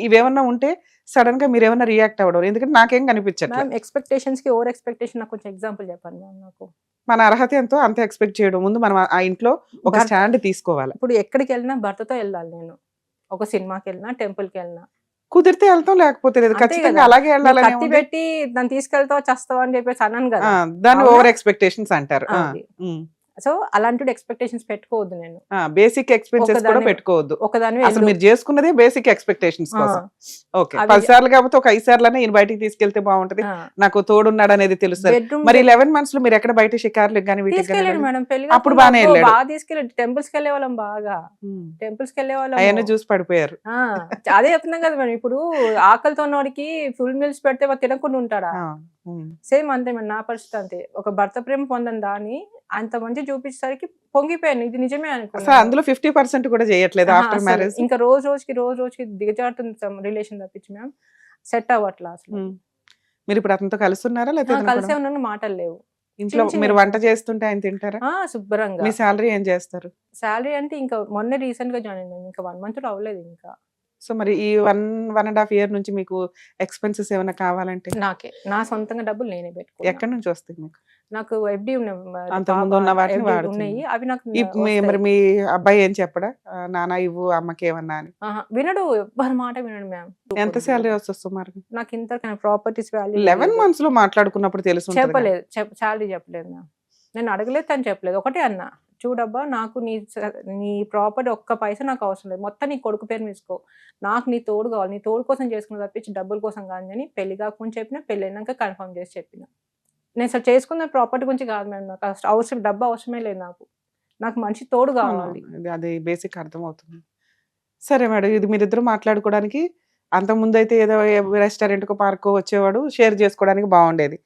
ఇవేమన్నా ఉంటే సడన్ గా మీరేమన్నా రియాక్ట్ అవ్వడం, ఎందుకంటే నాకేం కనిపించట్లేదు. మ్యామ్ ఎక్స్పెక్టేషన్స్ కి ఓవర్ ఎక్స్పెక్టేషన్ నాకు కొంచెం ఎగ్జాంపుల్ చెప్పండి మ్యామ్ నాకు. మన అర్హత ఎంతో అంత ఎక్స్పెక్ట్ చేయడం, ముందు మనం ఆ ఇంట్లో ఒక భర్త- స్టాండ్ తీసుకోవాలి. ఇప్పుడు ఎక్కడికి వెళ్ళినా భర్తతో వెళ్ళాలి నేను. ఒక సినిమాకి వెళ్ళినా, టెంపుల్కి వెళ్ళినా. కుదిరితే వెళ్తాం, లేకపోతే లేదు. అంతే ఖచ్చితంగా కదా. అలాగే వెళ్ళాలని కత్తి పెట్టి దాన్ని తీసుకెళ్తావు చస్తావు అని చెప్పేసి అన్నాను కదా. దాన్ని అవునా? ఓవర్ ఎక్స్పెక్టేషన్స్ అంటారు. అది. సో అలాంటి ఎక్స్పెక్టేషన్స్ పెట్టుకోవద్దు నేను. బేసిక్ ఎక్స్పెన్సెస్ కూడా ఒకదాని- పెట్టుకోవద్దు. ఒకదాని అసలు మీరు చేసుకున్నదే బేసిక్ ఎక్స్పెక్టేషన్స్ కోసం. ఓకే, అవి- 10 సార్లు కాకపోతే ఒక 5 సార్లనే ఈయన బయటికి తీసుకెళ్తే బాగుంటది, నాకు తోడున్నాడు అనేది తెలుస్తుంది. బెడ్రూమ్ మరి 11 months లో మీరు ఎక్కడ బయట షికార్లకు కానీ వీటికి తీసుకెళ్ళాడు మేడం. పెళ్లి అప్పుడు బానే వెళ్ళాడు. బాగా తీసుకెళ్ళాడు. టెంపుల్స్ కి వెళ్ళే వాళ్ళం బాగా. టెంపుల్స్ కి వెళ్ళే వాళ్ళం. అవన్నీ చూసి పడిపోయారు. అదే చెప్తున్నాం కదా మేడం. ఇప్పుడు ఆకలితో ఉన్నవాడికి ఫుల్ మీల్స్ పెడితే వాడు తినకుండా ఉంటాడా? సేమ్ అంతే మేడం, నా పరిస్థితి అంతే. ఒక భర్త ప్రేమ పొందని దాన్ని అంత మంచి చూపించేసరికి పొంగిపోయాను. ఇది నిజమే అసలు అనుకున్నాను. అందులో 50% కూడా చేయట్లేదు ఆఫ్టర్ అసలు మ్యారేజ్. ఇంకా రోజు రోజుకి దిగజారుతుంది రిలేషన్ తప్పించి మ్యామ్. సెట్ అవ్వట్లా అసలు. మీరు ఇప్పుడు అతనితో కలిసి ఉన్నారా, లేకపోతే కలిసే ఉన్నాను, మాటలు లేవు. ఇంట్లో చిన్న మీరు చిన్న వంట చేస్తుంటే ఆయన తింటారా? శుభ్రంగా. మీ శాలరీ ఏం చేస్తారు? శాలరీ అంటే ఇంకా మొన్న రీసెంట్ గా జాయిన్ అయ్యాను. ఇంకా 1 month అవ్వలేదు ఇంకా. సో మరి ఈ 1.5 year నుంచి మీకు ఎక్స్పెన్సెస్ ఏమైనా కావాలంటే నా సొంతంగా డబ్బులు నేనే పెట్టుకున్నా. ఎక్కడి నుంచి వస్తాయి మీకు? నాకు FD అంత ముందు ఉన్న వాటిని వాడుతున్నారు. ఉన్నాయి. అవి నాకు మరి మీ అబ్బాయి ఏం చెప్పడా, నాన్న ఇవ్వు అమ్మకి ఏమన్నా అని? వినడు. ఎవ్వరి మాట వినడు మ్యామ్. ఎంత శాలరీ వస్తుంది సుమారు? నాకు ఇంత ప్రాపర్టీస్ వాల్యూ 11 months లో మాట్లాడుకున్నప్పుడు తెలుసు. చెప్పలేదు. శాలరీ చెప్పలేదు మ్యామ్. నేను అడగలేదు, తను చెప్పలేదు. ఒకటే అన్నా, చూడబ్బా నాకు నీ ప్రాపర్టీ ఒక్క పైసా నాకు అవసరం లేదు, మొత్తం నీ కొడుకు పేరు తీసుకో, నాకు నీ తోడు కావాలి, నీ తోడు కోసం చేసుకున్న తప్పించి డబ్బుల కోసం కాదు అని పెళ్లి కాకుండా చెప్పిన, పెళ్లి అయినాక కన్ఫర్మ్ చేసి చెప్పిన. నేను అసలు చేసుకున్న ప్రాపర్టీ గురించి కాదు మేడం, నాకు అవసరం డబ్బు అవసరమే లేదు. నాకు మంచి తోడు కావాలి. అది బేసిక్ అర్థం అవుతుంది. సరే మేడం, ఇది మీరిద్దరు మాట్లాడుకోవడానికి అంత ముందు అయితే ఏదో రెస్టారెంట్ కో పార్కో వచ్చేవాడు, షేర్ చేసుకోవడానికి బాగుండేది.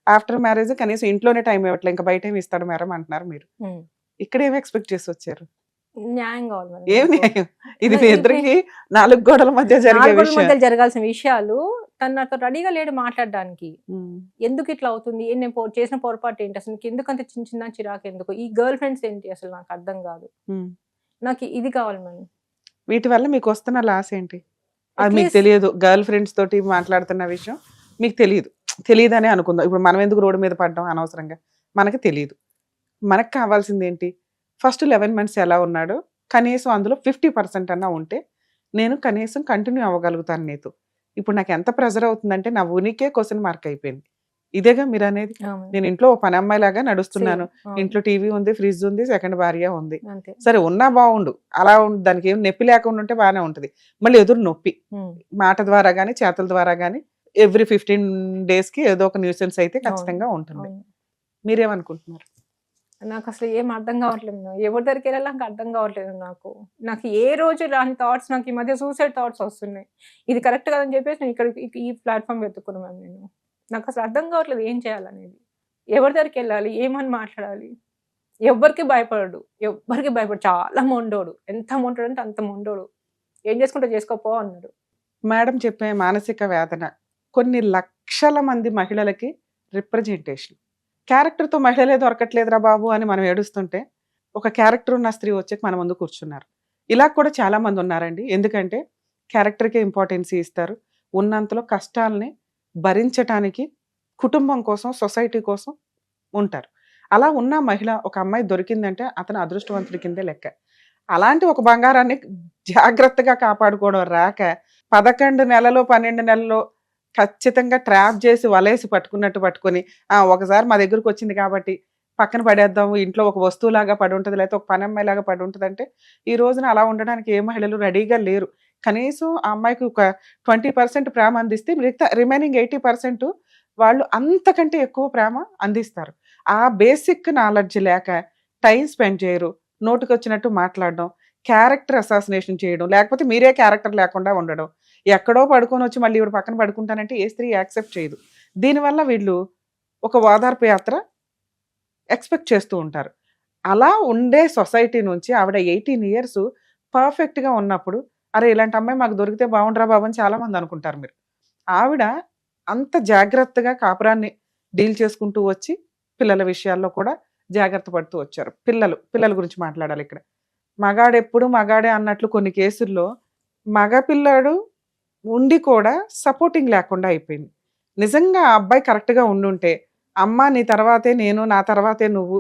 ఆఫ్టర్ మ్యారేజ్ కనీసం ఇంట్లోనే టైం ఇవ్వట్లే, ఇంకా బయట ఏమి ఇస్తాడు మేడం అంటున్నారు మీరు. ఇక్కడ ఏమి ఎక్స్పెక్ట్ చేసి వచ్చారు? న్యాయం కావాలి మేడం. ఏం న్యాయం? ఇది మీ ఇద్దరికి 4 గోడల మధ్య జరిగే విషయం. జరగాల్సిన విషయాలు తను నాతో రెడీగా లేడు మాట్లాడడానికి. ఎందుకు ఇట్లా అవుతుంది, నేను చేసిన పొరపాటు ఏంటి, అసలు ఎందుకు అంత చిన్న చిరాకు, ఎందుకు ఈ గర్ల్ ఫ్రెండ్స్ ఏంటి, అసలు నాకు అర్థం కాదు. నాకు ఇది కావాలి మేడం. వీటి వల్ల మీకు వస్తున్న లాస్ ఏంటి? అది మీకు తెలియదు. గర్ల్ ఫ్రెండ్స్ తోటి మాట్లాడుతున్న విషయం మీకు తెలియదనే అనుకుందాం. ఇప్పుడు మనం ఎందుకు రోడ్డు మీద పడ్డాం అనవసరంగా, మనకి తెలియదు. మనకు కావాల్సింది ఏంటి? ఫస్ట్ 11 months ఎలా ఉన్నాడో కనీసం అందులో 50% అన్నా ఉంటే నేను కనీసం కంటిన్యూ అవ్వగలుగుతాను నీతో. ఇప్పుడు నాకు ఎంత ప్రెజర్ అవుతుందంటే నా ఉనికే క్వశ్చన్ మార్క్ అయిపోయింది. ఇదేగా మీరు అనేది. నేను ఇంట్లో ఓ పని అమ్మాయిలాగా నడుస్తున్నాను. ఇంట్లో టీవీ ఉంది, ఫ్రిడ్జ్ ఉంది, సెకండ్ భార్య ఉంది. సరే ఉన్నా బాగుండు, అలా దానికి ఏం నొప్పి లేకుండా ఉంటే బాగానే ఉంటది. మళ్ళీ ఎదురు నొప్పి మాట ద్వారా గానీ చేతుల ద్వారా గానీ ఎవ్రీ 15 days కి ఏదో ఒక న్యూసెన్స్ అయితే ఖచ్చితంగా ఉంటుంది. మీరేమనుకుంటున్నారు? నాకు అసలు ఏం అర్థం కావట్లేదు. ఎవరి దగ్గరికి వెళ్ళాలి నాకు అర్థం కావట్లేదు. నాకు ఏ రోజు రాని థాట్స్, నాకు ఈ మధ్య సూసైడ్ థాట్స్ వస్తున్నాయి. ఇది కరెక్ట్ కాదని చెప్పేసి నేను ఇక్కడ ఈ ప్లాట్ఫామ్ వెతుక్కున్నాను నేను. నాకు అసలు అర్థం కావట్లేదు ఏం చేయాలనేది. ఎవరి దగ్గరికి వెళ్ళాలి, ఏమని మాట్లాడాలి. ఎవ్వరికి భయపడు. చాలా మొండోడు. ఎంత మొండోడు అంటే అంత మొండోడు. ఏం చేసుకుంటే చేసుకోపో అన్నాడు. మేడం చెప్పే మానసిక వేదన కొన్ని లక్షల మంది మహిళలకి రిప్రజెంటేషన్. క్యారెక్టర్తో మహిళలే దొరకట్లేదురా బాబు అని మనం ఏడుస్తుంటే ఒక క్యారెక్టర్ ఉన్న స్త్రీ వచ్చి మన ముందు కూర్చున్నారు. ఇలా కూడా చాలా మంది ఉన్నారండి. ఎందుకంటే క్యారెక్టర్కే ఇంపార్టెన్స్ ఇస్తారు. ఉన్నంతలో కష్టాలని భరించటానికి కుటుంబం కోసం, సొసైటీ కోసం ఉంటారు. అలా ఉన్న మహిళ, ఒక అమ్మాయి దొరికిందంటే అతను అదృష్టవంతుడి కిందే లెక్క. అలాంటి ఒక బంగారాన్ని జాగ్రత్తగా కాపాడుకోవడం రాక 11 నెలలో 12 నెలలో ఖచ్చితంగా ట్రాప్ చేసి వలేసి పట్టుకొని ఒకసారి మా దగ్గరకు వచ్చింది కాబట్టి పక్కన పడేద్దాము, ఇంట్లో ఒక వస్తువులాగా పడి ఉంటుంది, లేకపోతే ఒక పని అమ్మాయిలాగా పడి ఉంటుంది అంటే ఈ రోజున అలా ఉండడానికి ఏ మహిళలు రెడీగా లేరు. కనీసం ఆ అమ్మాయికి ఒక 20% ప్రేమ అందిస్తే మిగతా రిమైనింగ్ 80% వాళ్ళు అంతకంటే ఎక్కువ ప్రేమ అందిస్తారు. ఆ బేసిక్ నాలెడ్జ్ లేక టైం స్పెండ్ చేయరు, నోటికొచ్చినట్టు మాట్లాడడం, క్యారెక్టర్ అసాసినేషన్ చేయడం, లేకపోతే మీరే క్యారెక్టర్ లేకుండా ఉండడం, ఎక్కడో పడుకొని వచ్చి మళ్ళీ ఇప్పుడు పక్కన పడుకుంటానంటే ఏ స్త్రీ యాక్సెప్ట్ చేయదు. దీనివల్ల వీళ్ళు ఒక ఓదార్పు యాత్ర ఎక్స్పెక్ట్ చేస్తూ ఉంటారు. అలా ఉండే సొసైటీ నుంచి ఆవిడ 18 years పర్ఫెక్ట్గా ఉన్నప్పుడు అరే ఇలాంటి అమ్మాయి మాకు దొరికితే బాగుండరా బాబు అని చాలామంది అనుకుంటారు. మీరు ఆవిడ అంత జాగ్రత్తగా కాపురాన్ని డీల్ చేసుకుంటూ వచ్చి పిల్లల విషయాల్లో కూడా జాగ్రత్త పడుతూ వచ్చారు. పిల్లల గురించి మాట్లాడాలి ఇక్కడ. మగాడెప్పుడు మగాడే అన్నట్లు కొన్ని కేసుల్లో మగపిల్లాడు ఉండి కూడా సపోర్టింగ్ లేకుండా అయిపోయింది. నిజంగా ఆ అబ్బాయి కరెక్ట్‌గా ఉండుంటే, అమ్మ నీ తర్వాతే నేను, నా తర్వాతే నువ్వు,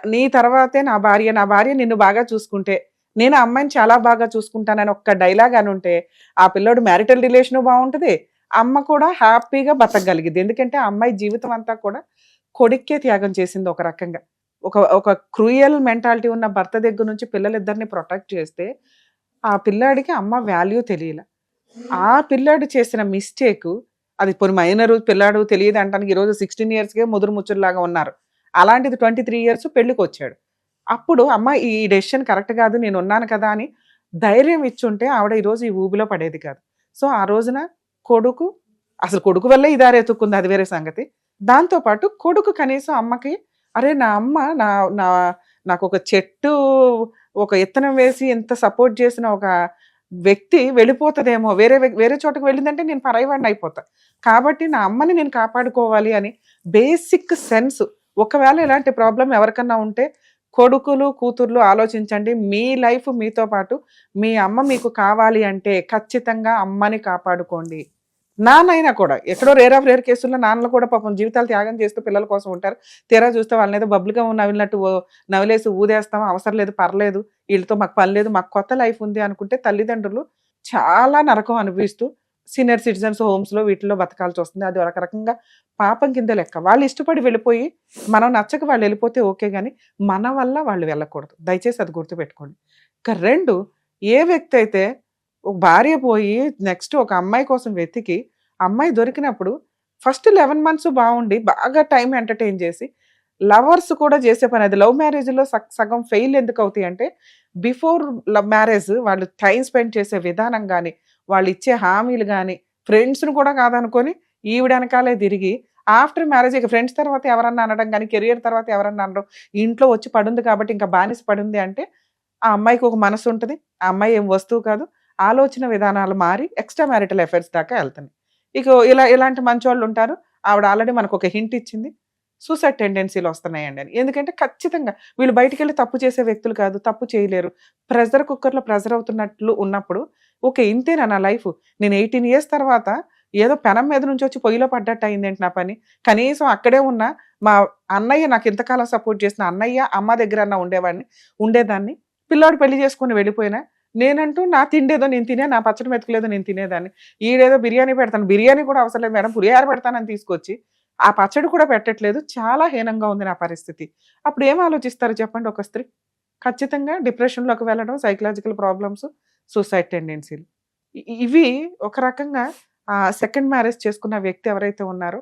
నీ తర్వాతే నా భార్య నిన్ను బాగా చూసుకుంటే, నేను ఆ అమ్మాయిని చాలా బాగా చూసుకుంటానని ఒక్క డైలాగ్ అనుంటే, ఆ పిల్లోడు మ్యారిటల్ రిలేషను బావుంటది. అమ్మ కూడా హ్యాపీగా బతకగలిగిద్ది. ఎందుకంటే, ఆ అమ్మాయి జీవితం అంతా కూడా కొడుక్కే త్యాగం చేసింది ఒక రకంగా. ఒక ఒక క్రూయల్ మెంటాలిటీ ఉన్న భర్త దగ్గర నుంచి పిల్లలిద్దరిని ప్రొటెక్ట్ చేస్తే, ఆ పిల్లాడికి అమ్మ వాల్యూ తెలియల. ఆ పిల్లాడు చేసిన మిస్టేకు, అది పోనీ మైనరు పిల్లాడు తెలీదంటానికి ఈరోజు 16 ఇయర్స్‌కే ముదురు ముచ్చల్లాగా ఉన్నారు. అలాంటిది 23 ఇయర్స్ పెళ్ళికొచ్చాడు. అప్పుడు అమ్మ ఈ డెసిషన్ కరెక్ట్ కాదు నేనున్నాను కదా అని ధైర్యం ఇచ్చుంటే ఆవిడ ఈరోజు ఈ ఊబిలో పడేది కాదు. సో, ఆ రోజున కొడుకు అసలు కొడుకు వల్లే ఈ దారి ఎతుక్కుంది అది వేరే సంగతి. దాంతో పాటు కొడుకు కనీసం అమ్మకి అరే! నా అమ్మ నా నా నాకొక చెట్టు ఒక ఇత్తనం వేసి ఇంత సపోర్ట్ చేసిన ఒక వ్యక్తి వెళ్ళిపోతదేమో వేరే చోటకి వెళ్ళిందంటే నేను పరాయివాడిని అయిపోతా. కాబట్టి నా అమ్మని నేను కాపాడుకోవాలి అని బేసిక్ సెన్స్ ఒకవేళ ఇలాంటి ప్రాబ్లమ్ ఎవరికన్నా ఉంటే కొడుకులు, కూతుర్లు ఆలోచించండి. మీ లైఫ్ మీతో పాటు మీ అమ్మ మీకు కావాలి అంటే ఖచ్చితంగా అమ్మని కాపాడుకోండి. నాన్నయినా కూడా ఎక్కడో రేర్ ఆఫ్ రేర్ కేసుల్లో నాన్నలు కూడా పాపం జీవితాలు త్యాగం చేస్తూ పిల్లల కోసం ఉంటారు. తీరా చూస్తే వాళ్ళనేదో బబ్లుగా నవిలినట్టు నవిలేసి ఊదేస్తాం. అవసరం లేదు, పర్లేదు. ఈళ్ళతో మాకు పని లేదు. మాకు కొత్త లైఫ్ ఉంది అనుకుంటే తల్లిదండ్రులు చాలా నరకం అనుభవిస్తూ సీనియర్ సిటిజన్స్ హోమ్స్‌లో వీటిల్లో బతకాల్సొస్తుంది. అది ఒక రకంగా పాపం కింద లెక్క. వాళ్ళు ఇష్టపడి వెళ్ళిపోయి మనం నచ్చక వాళ్ళు వెళ్ళిపోతే ఓకే గానీ, మన వల్ల వాళ్ళు వెళ్ళకూడదు. దయచేసి అది గుర్తుపెట్టుకోండి. ఇక 2 ఏ వ్యక్తి అయితే ఒక భార్య పోయి నెక్స్ట్ ఒక అమ్మాయి కోసం వెతికి, అమ్మాయి దొరికినప్పుడు ఫస్ట్ 11 మంత్స్ బావుండి, బాగా టైమ్ ఎంటర్‌టైన్ చేసి, లవర్స్ కూడా చేసే పని అది లవ్ మ్యారేజ్‌లో సగం ఫెయిల్ ఎందుకవుతాయంటే, బిఫోర్ మ్యారేజ్ వాళ్ళు టైమ్ స్పెండ్ చేసే విధానం గాని, వాళ్ళిచ్చే హామీలు గాని, ఫ్రెండ్స్‌ని కూడా కాదనుకోని ఈవిడ ఎనకాలే తిరిగి, ఆఫ్టర్ మ్యారేజ్ ఇక ఫ్రెండ్స్ తర్వాత ఎవరన్నా అనడం గాని, కెరియర్ తర్వాత ఎవరన్నా అనడం, ఇంట్లో వచ్చి పడుంది కాబట్టి ఇంకా బానిస పడుంది అంటే, ఆ అమ్మాయికి ఒక మనసుంటది. ఆ అమ్మాయి ఏం వస్తువు కాదు. ఆలోచన విధానాలు మారి ఎక్స్‌ట్రా మ్యారిటల్ అఫైర్స్ దాకా ఎళ్తున్నాయి. ఇక ఇలాంటి మంచోళ్ళుంటారు. ఆవిడ ఆల్రెడీ మనకొక హింట్ ఇచ్చింది. సూసైడ్ టెండెన్సీలు వస్తున్నాయండి అని. ఎందుకంటే ఖచ్చితంగా వీళ్ళు బయటికెళ్ళి తప్పు చేసే వ్యక్తులు కాదు. తప్పు చేయలేరు. ప్రెషర్ కుక్కర్‌లో ప్రెషర్ అవుతున్నట్లు ఉన్నప్పుడు, ఓకే. ఇంతేనా నా లైఫు? నేను 18 ఇయర్స్ తర్వాత ఏదో పెనం మీద నుంచొచ్చి పొయ్యిలో పడ్డట్టు అయిందేంటి నా పని? కనీసం అక్కడే ఉన్న మా అన్నయ్య నాకు ఇంతకాలం సపోర్ట్ చేసిన అన్నయ్య, అమ్మ దగ్గరన్నా ఉండేదాన్ని. పిల్లోడు పెళ్లి చేసుకొని వెళ్ళిపోయినా, నేనంటూ నా తిండేదో నేను తినే, నా పచ్చడి మెతుకులేదో నేను తినేదాన్ని. ఈడేదో బిర్యానీ పెడతాను. బిర్యానీ కూడా అవసరం లేదు మేడం. పులిహోర పెడతానని తీసుకొచ్చి, ఆ పచ్చడి కూడా పెట్టట్లేదు. చాలా హీనంగా ఉంది నా పరిస్థితి. అప్పుడు ఏం ఆలోచిస్తారు చెప్పండి ఒక స్త్రీ? ఖచ్చితంగా డిప్రెషన్‌లోకి వెళ్ళడం, సైకలాజికల్ ప్రాబ్లమ్స్, సూసైడ్ టెండెన్సీలు. ఇవి ఒక రకంగా సెకండ్ మ్యారేజ్ చేసుకున్న వ్యక్తి ఎవరైతే ఉన్నారో,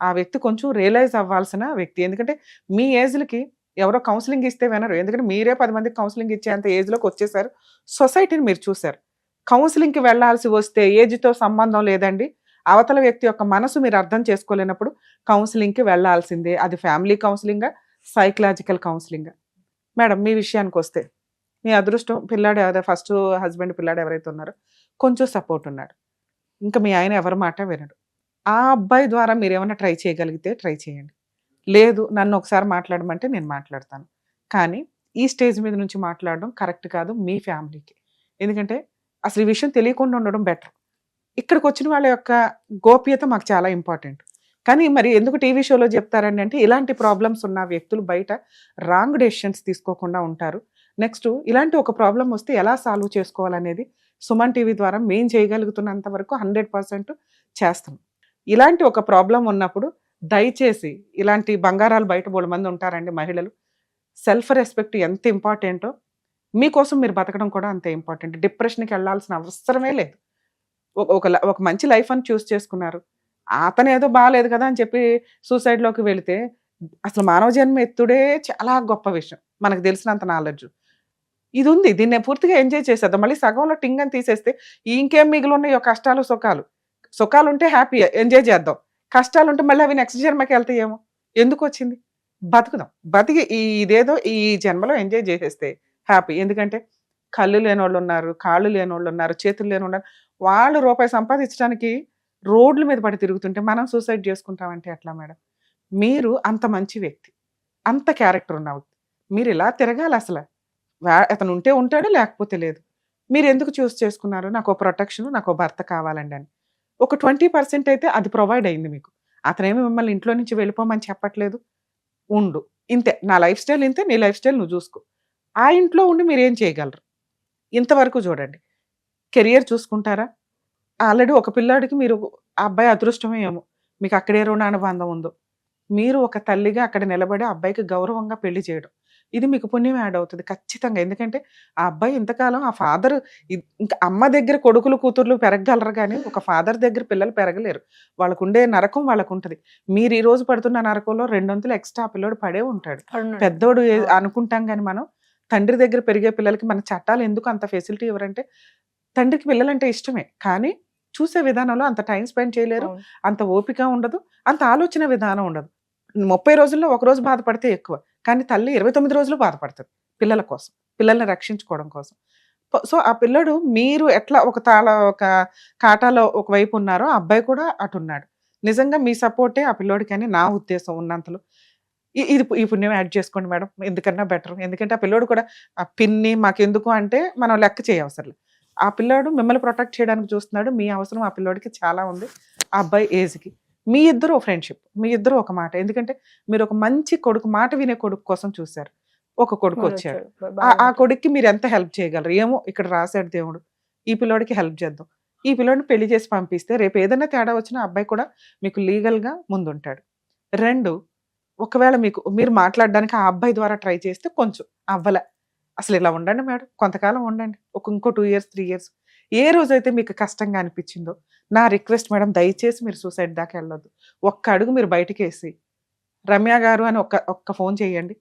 ఆ వ్యక్తి కొంచెం రియలైజ్ అవ్వాల్సిన వ్యక్తి. ఎందుకంటే మీ ఏజ్‌లకి ఎవరో కౌన్సెలింగ్ ఇస్తే వినరు. ఎందుకంటే మీరే 10 మందికి కౌన్సెలింగ్ ఇచ్చేంత ఏజ్‌లోకొచ్చేసారు. సొసైటీని మీరు చూసారు. కౌన్సెలింగ్‌కి వెళ్ళాల్సి వస్తే ఏజ్‌తో సంబంధం లేదండి. అవతల వ్యక్తి యొక్క మనసు మీరు అర్థం చేసుకోలేనప్పుడు కౌన్సెలింగ్‌కి వెళ్ళాల్సిందే. అది ఫ్యామిలీ కౌన్సెలింగా, సైకలాజికల్ కౌన్సెలింగా. మేడం మీ విషయానికొస్తే, మీ అదృష్టం పిల్లాడు ఫస్ట్ హస్బెండ్ పిల్లాడు ఎవరైతే ఉన్నారో కొంచెం సపోర్ట్ ఉన్నాడు. ఇంక మీ ఆయన ఎవరి మాట వినడు. ఆ అబ్బాయి ద్వారా మీరేమన్నా ట్రై చేయగలిగితే ట్రై చేయండి. లేదు నన్ను ఒకసారి మాట్లాడమంటే నేను మాట్లాడతాను. కానీ ఈ స్టేజ్ మీద నుంచి మాట్లాడడం కరెక్ట్ కాదు మీ ఫ్యామిలీకి. ఎందుకంటే అసలు ఈ విషయం తెలియకుండా ఉండడం బెటర్. ఇక్కడికొచ్చిన వాళ్ళ యొక్క గోప్యత మాకు చాలా ఇంపార్టెంట్. కానీ మరి ఎందుకు టీవీ షోలో చెప్తారండి అంటే ఇలాంటి ప్రాబ్లమ్స్ ఉన్న వ్యక్తులు బయట రాంగ్ డెసిషన్స్ తీసుకోకుండా ఉంటారు. నెక్స్ట్ ఇలాంటి ఒక ప్రాబ్లమ్ వస్తే ఎలా సాల్వ్ చేసుకోవాలనేది సుమన్ టీవీ ద్వారా మేము చేయగలుగుతున్నంత వరకు 100% చేస్తాం. ఇలాంటి ఒక ప్రాబ్లమ్ ఉన్నప్పుడు దయచేసి ఇలాంటి బంగారాలు బయట బోలెడుమంది ఉంటారండి మహిళలు. సెల్ఫ్ రెస్పెక్ట్ ఎంత ఇంపార్టెంటో మీకోసం మీరు బతకడం కూడా అంతే ఇంపార్టెంట్. డిప్రెషన్‌కి ఎళ్ళాల్సిన అవసరమే లేదు. ఒక మంచి లైఫ్ అని చూజ్ చేసుకున్నారు. అతనేదో బాలేదు కదా అని చెప్పి సూసైడ్‌లోకి వెళితే అసలు మానవ జన్మ ఎత్తుడే చాలా గొప్ప విషయం. మనకు తెలిసినంత నాలెడ్జ్. ఇదుంది. దీన్ని పూర్తిగా ఎంజాయ్ చేసేద్దాం. మళ్ళీ సగంలో టింగ్ అని తీసేస్తే ఇంకేం మిగిలున్నాయో కష్టాలు, సుఖాలు. సుఖాలుంటే హ్యాపీ ఎంజాయ్ చేద్దాం. కష్టాలుంటే మళ్ళీ అవి నెక్స్ట్ జన్మకెళ్తాయేమో. ఎందుకొచ్చింది? బతుకుదాం. బతికి ఇదేదో ఈ జన్మలో ఎంజాయ్ చేసేస్తే హ్యాపీ. ఎందుకంటే కళ్ళు లేనోళ్ళున్నారు, కాళ్ళు లేనోళ్ళున్నారు, చేతులు లేనోళ్ళున్నారు. వాళ్ళు రూపాయి సంపాదించడానికి రోడ్ల మీద పడి తిరుగుతుంటే మనం సూసైడ్ చేసుకుంటామంటే ఎట్లా మేడం? మీరు అంత మంచి వ్యక్తి. అంత క్యారెక్టర్ ఉన్న వ్యక్తి. మీరిలా తిరగాలసల. అతనుంటే ఉంటాడు లేకపోతే లేదు. మీరు ఎందుకు చూస్ చేసుకున్నారు? నాకు ఓ ప్రొటెక్షన్, నాకు ఓ భర్త కావాలండి అని. ఒక 20% అయితే అది ప్రొవైడ్ అయింది మీకు. అతనేమి మిమ్మల్ని ఇంట్లో నుంచి వెళ్ళిపోమని చెప్పట్లేదు. ఉండు. ఇంతే. నా లైఫ్ స్టైల్ ఇంతే. నీ లైఫ్ స్టైల్ నువ్వు చూసుకో. ఆ ఇంట్లో ఉండి మీరేం చేయగలరు? ఇంతవరకు చూడండి. కెరియర్ చూసుకుంటారా? ఆల్రెడీ ఒక పిల్లాడికి మీరు ఆ అబ్బాయి అదృష్టమే ఏమో! మీకు అక్కడే రుణానుబంధం ఉందో. మీరు ఒక తల్లిగా అక్కడ నిలబడి ఆ అబ్బాయికి గౌరవంగా పెళ్లి చేయడం. ఇది మీకు పుణ్యం యాడ్ అవుతది ఖచ్చితంగా. ఎందుకంటే ఆ అబ్బాయి ఇంతకాలం ఆ ఫాదర్ ఇంకా అమ్మ దగ్గర కొడుకులు, కూతుర్లు పెరగగలరు గానీ, ఒక ఫాదర్ దగ్గర పిల్లలు పెరగలేరు. వాళ్ళకుండే నరకం వాళ్ళకుంటది. మీరు ఈ రోజు పడుతున్న నరకంలో రెండొంతులు ఎక్స్‌ట్రా ఆ పిల్లోడు పడే ఉంటాడు. పడున్నాడు. పెద్దోడు అవును. అనుకుంటాం గానీ మనం, తండ్రి దగ్గర పెరిగే పిల్లలకి మన చట్టాలు ఎందుకు అంత ఫెసిలిటీ ఇవ్వరంటే, తండ్రికి పిల్లలంటే ఇష్టమే. కానీ చూసే విధానంలో అంత టైమ్ స్పెండ్ చేయలేరు. అవును. అంత ఓపిక ఉండదు. అంత ఆలోచన విధానం ఉండదు. 30 రోజుల్లో ఒక రోజు బాధపడితే ఎక్కువ. కానీ తల్లి 29 రోజులు బాధపడతది పిల్లల కోసం. పిల్లల్ని రక్షించుకోవడం కోసం. సో, ఆ పిల్లోడు మీరు ఎట్లా ఒక కాటాలో ఒకవైపు ఉన్నారో, ఆ అబ్బాయి కూడా అటున్నాడు. నిజంగా మీ సపోర్టే ఆ పిల్లోడికని నా ఉద్దేశం ఉన్నంతలో. ఈ పుణ్యం యాడ్ చేసుకోండి మేడం. ఎందుకన్నా బెటర్. ఎందుకంటే ఆ పిల్లోడు కూడా పిన్ని మాకెందుకు అంటే మనం లెక్క చేయవసరం లేదు. ఆ పిల్లోడు మిమ్మల్ని ప్రొటెక్ట్ చేయడానికి చూస్తున్నాడు. మీ అవసరం ఆ పిల్లోడికి చాలా ఉంది. ఆ అబ్బాయి ఏజ్‌కి. మీ ఇద్దరు ఫ్రెండ్‌షిప్. మీ ఇద్దరు ఒక మాట. ఎందుకంటే మీరు ఒక మంచి కొడుకు, మాట వినే కొడుకు కోసం చూసారు. ఒక కొడుకొచ్చాడు. వాడొచ్చాడు. ఆ బాగానే కొడుక్కి మీరు ఎంత హెల్ప్ చేయగలరు? ఏమో ఇక్కడ రాసాడు దేవుడు. ఈ పిల్లోడికి హెల్ప్ చేద్దాం. ఈ పిల్లోడిని పెళ్లి చేసి పంపిస్తే రేపు ఏదైనా తేడా వచ్చినా ఆ అబ్బాయి కూడా మీకు లీగల్‌గా ముందుంటాడు. 2 ఒకవేళ మీరు మాట్లాడడానికి ఆ అబ్బాయి ద్వారా ట్రై చేస్తే కొంచెం అవ్వలే. అసలు ఇలా ఉండండి మేడం. కొంతకాలం ఉండండి. ఇంకో 2 ఇయర్స్, 3 ఇయర్స్. ఏ రోజైతే మీకు కష్టంగా అనిపించిందో, నా రిక్వెస్ట్ మేడం దయచేసి మీరు సూసైడ్ దాకా వెళ్ళొద్దు. ఒక్క అడుగు మీరు బయటికేసి, రమ్య గారు అని ఒక్క ఫోన్ చేయండి.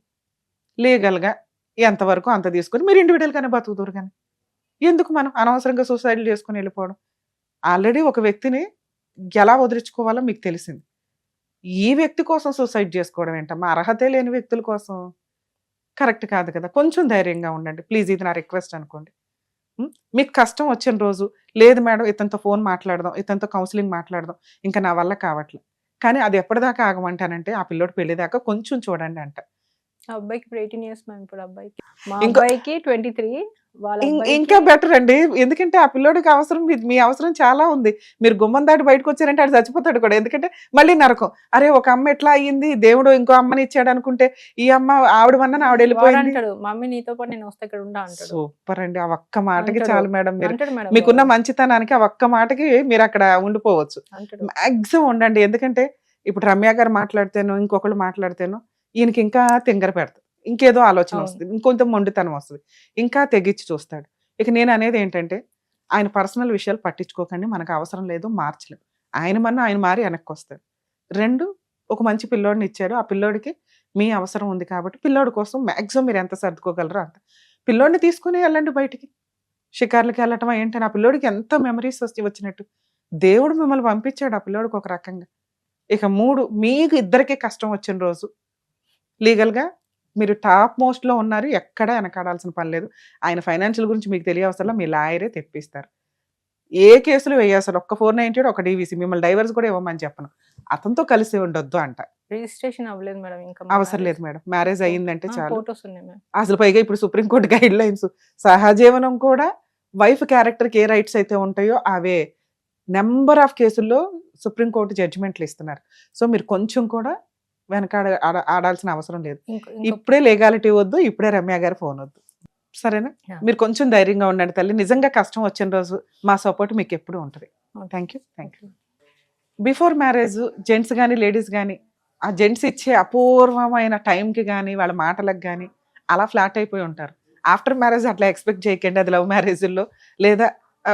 లీగల్‌గా ఎంతవరకు అంత తీసుకొని మీరు ఇండివిడ్యువల్‌గానే బతుకుదురు గాని. ఎందుకు మనం అనవసరంగా సూసైడ్‌లు చేసుకొని వెళ్ళిపోవడం. ఆల్రెడీ ఒక వ్యక్తిని ఎలా వదిలించుకోవాలో మీకు తెలిసింది. ఈ వ్యక్తి కోసం సూసైడ్ చేసుకోవడం ఏంటమ్మా? అర్హతే లేని వ్యక్తుల కోసం. కరెక్ట్ కాదు కదా! కొంచెం ధైర్యంగా ఉండండి. ప్లీజ్ ఇది నా రిక్వెస్ట్ అనుకోండి. మీకు కష్టం వచ్చిన రోజు, లేదు మేడం ఇతనితో ఫోన్ మాట్లాడదాం, ఇతనితో కౌన్సెలింగ్ మాట్లాడదాం. ఇంక నా వల్ల కావట్లే. కానీ అది ఎప్పటిదాకా ఆగమంటానంటే, ఆ పిల్లోడు పెళ్లి దాకా కొంచెం చూడండి అంట. ఆ అబ్బాయికి ఇప్పుడు 18 ఇయర్స్ మ్యామ్ ఇప్పుడు అబ్బాయికి. మా ఇంకో అబ్బాయికి 23 వాళ్ళ ఇంకా అబ్బాయికి బెటర్ అండి. ఎందుకంటే ఆ పిల్లోడికి అవసరం మీ అవసరం చాలా ఉంది. మీరు గుమ్మం దాటి బయటకొచ్చారంటే ఆడు చచ్చిపోతాడు కూడా. ఎందుకంటే మళ్ళీ నరకం. అరే! ఒక అమ్మ ఎట్లా అయ్యింది, దేవుడు ఇంకో అమ్మని ఇచ్చాడనుకుంటే, ఈ అమ్మ ఆవిడ వలన ఆవిడెళ్ళిపోయింది. వాడంటాడు మమ్మీ నీతో పాటు నేను వస్తా ఇక్కడ ఉంటా అంటాడు. సూపర్ అండి. ఆ ఒక్క మాటకి అంటాడు. చాలు మేడం మీరు. అంటాడు మేడం మీకున్న బాబు. మంచితనానికి ఆ ఒక్క మాటకి మీరక్కడ ఉండిపోవచ్చు. అంటాడు. మాక్సిమం ఉండండి. ఎందుకంటే ఇప్పుడు రమ్య గారు మాట్లాడితేనో, ఇంకొకళ్ళు మాట్లాడితేనో ఈయనకి ఇంకా తింగర పెడతది. ఇంకేదో ఆలోచన అవును. వస్తది. ఇంకొంచెం మొండితనం వస్తది. ఇంకా తెగించి చూస్తాడు. ఇక నేననేది ఏంటంటే, ఆయన పర్సనల్ విషయాలు పట్టించుకోకండి. మనకు అవసరం లేదు. మార్చలేం. ఆయన మారి వెనక్కొస్తాడు. 2 ఒక మంచి పిల్లోడిని ఇచ్చారు. ఆ పిల్లోడికి మీ అవసరం ఉంది కాబట్టి, పిల్లోడి కోసం మాక్సిమం మీరు ఎంత సర్దుకోగలరో అంత. పిల్లోడిని తీసుకొని ఎళ్ళండి బయటికి. షికార్లకి ఎళ్ళటమా ఏంటని ఆ పిల్లోడికి ఎంత మెమరీస్ వచ్చినట్టు. దేవుడు మిమ్మల్ని పంపించాడు ఆ పిల్లోడికి ఒక రకంగా. ఇక 3 మీకు ఇద్దరికీ కష్టం వచ్చిన రోజు లీగల్‌గా మీరు టాప్ మోస్ట్‌లో ఉన్నారు. ఎక్కడా వెనకాడాల్సిన పని లేదు. ఆయన ఫైనాన్షియల్ గురించి మీకు తెలియవసరలా మీ లాయరే తెప్పిస్తారు. ఏ కేసులు వేయసలు ఒక్క 498 ఒక డీవీసీ మిమ్మల్ని డైవర్స్ కూడా ఇవ్వమని చెప్పను. అతనితో కలిసి ఉండొద్దు అంట. రిజిస్ట్రేషన్ అవ్వలేదు మేడం ఇంకా మా అవసరం లేదు మ్యారేజ్. మేడం. మ్యారేజ్ అయిందంటే చాలు. ఫోటోస్ ఉన్నాయి మ్యామ్. అసలు పైగా ఇప్పుడు సుప్రీం కోర్ట్ గైడ్‌లైన్స్ సహజీవనం కూడా వైఫ్ క్యారెక్టర్‌కి ఏ రైట్స్ అయితే ఉంటాయో అవే. నంబర్ ఆఫ్ కేసుల్లో సుప్రీం కోర్ట్ జడ్జిమెంట్లు ఇస్తున్నారు. సో మీరు కొంచెం కూడా వెనకాడ ఆడాల్సిన అవసరం లేదు. ఇంకో ఇప్పుడే లీగాలిటీ వద్దు. ఇప్పుడే రమ్య గారి ఫోన్ వద్దు. సరేనా? Yeah. మీరు కొంచెం ధైర్యంగా ఉండండి తల్లి. నిజంగా కష్టం వచ్చిన రోజు మా సపోర్ట్ మీకు ఎప్పుడూ ఉంటది. Thank you. Before marriage gents గాని, లేడీస్ గాని ఆ జెంట్స్ ఇచ్చే అపూర్వమైన టైంకి గాని, వాళ్ళ మాటలకు గాని అలా ఫ్లాట్ అయిపోయి ఉంటారు. ఆఫ్టర్ మ్యారేజ్ అట్లా ఎక్స్‌పెక్ట్ చేయకండి. అది లవ్ మ్యారేజ్‌ల్లో లేదా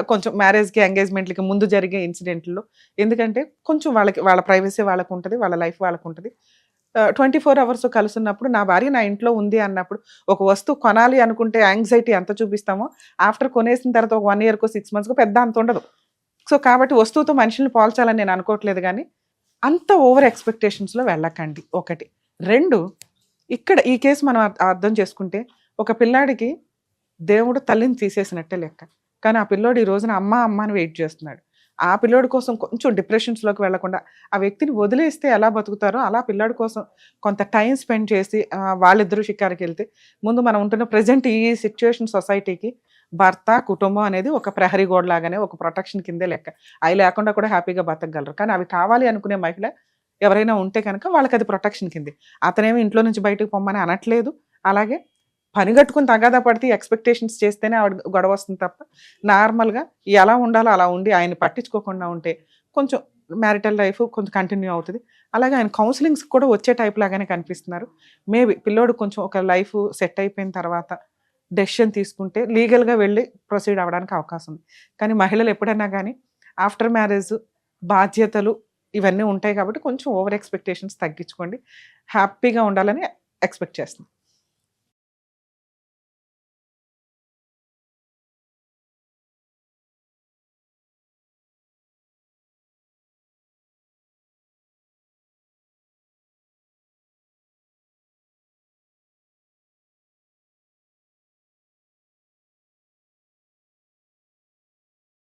కొంచెం మ్యారేజ్‌కి, ఎంగేజ్‌మెంట్‌లకి ముందు జరిగే ఇన్సిడెంట్‌ల్లో. ఎందుకంటే కొంచెం వాళ్ళ ప్రైవసీ వాళ్ళకుంటది. వాళ్ళ లైఫ్ వాళ్ళకుంటది. 24 అవర్స్ కలిసున్నప్పుడు నా భార్య నా ఇంట్లో ఉంది అన్నప్పుడు ఒక వస్తువు కొనాలి అనుకుంటే యాంగ్జైటీ ఎంత చూపిస్తామో ఆఫ్టర్ కొనేసిన తర్వాత ఒక 1 ఇయర్‌కో 6 మంత్స్‌కో పెద్ద అంత ఉండదు. సో కాబట్టి వస్తువుతో మనుషుల్ని పోల్చాలని నేను అనుకోవట్లేదు గానీ, అంత ఓవర్ ఎక్స్‌పెక్టేషన్స్‌లో వెళ్ళకండి ఒకటి. 2 ఇక్కడ ఈ కేసు మనం అర్థం చేసుకుంటే ఒక పిల్లాడికి దేవుడు తల్లిని తీసేసినట్టే లెక్క. కానీ ఆ పిల్లోడు ఈ రోజున అమ్మ అని వెయిట్ చేస్తున్నాడు. ఆ పిల్లోడి కోసం కొంచెం డిప్రెషన్స్‌లోకి వెళ్ళకుండా ఆ వ్యక్తిని వదిలేస్తే ఎలా బతుకుతారో అలా పిల్లాడి కోసం కొంత టైం స్పెండ్ చేసి వాళ్ళిద్దరూ షికారుకెళ్తే ముందు మనం ఉంటున్న ప్రెజెంట్ ఈ సిట్యుయేషన్ సొసైటీకి భర్త కుటుంబం అనేది ఒక ప్రహరీ గోడ లాగానే ఒక ప్రొటెక్షన్ కిందే లెక్క. అవి లేకుండా కూడా హ్యాపీగా బతకగలరు. కానీ అవి కావాలి అనుకునే మహిళ ఎవరైనా ఉంటే కనుక వాళ్ళకి అది ప్రొటెక్షన్ కిందే. అతనేమి ఇంట్లో నుంచి బయటకు పొమ్మని అనట్లేదు. అలాగే పని కట్టుకుని తగాదా పడితే ఎక్స్పెక్టేషన్స్ చేస్తేనే ఆవిడ గొడవ వస్తుంది తప్ప నార్మల్గా ఎలా ఉండాలో అలా ఉండి ఆయన పట్టించుకోకుండా ఉంటే కొంచెం మ్యారిటల్ లైఫ్ కొంచెం కంటిన్యూ అవుతుంది. అలాగే ఆయన కౌన్సిలింగ్స్ కూడా వచ్చే టైప్ లాగానే కనిపిస్తున్నారు. మేబీ పిల్లోడు కొంచెం ఒక లైఫ్ సెట్ అయిపోయిన తర్వాత డెసిషన్ తీసుకుంటే లీగల్గా వెళ్ళి ప్రొసీడ్ అవ్వడానికి అవకాశం ఉంది. కానీ మహిళలు ఎప్పుడైనా కానీ ఆఫ్టర్ మ్యారేజ్ బాధ్యతలు ఇవన్నీ ఉంటాయి కాబట్టి కొంచెం ఓవర్ ఎక్స్పెక్టేషన్స్ తగ్గించుకోండి. హ్యాపీగా ఉండాలని ఎక్స్పెక్ట్ చేస్తున్నాను.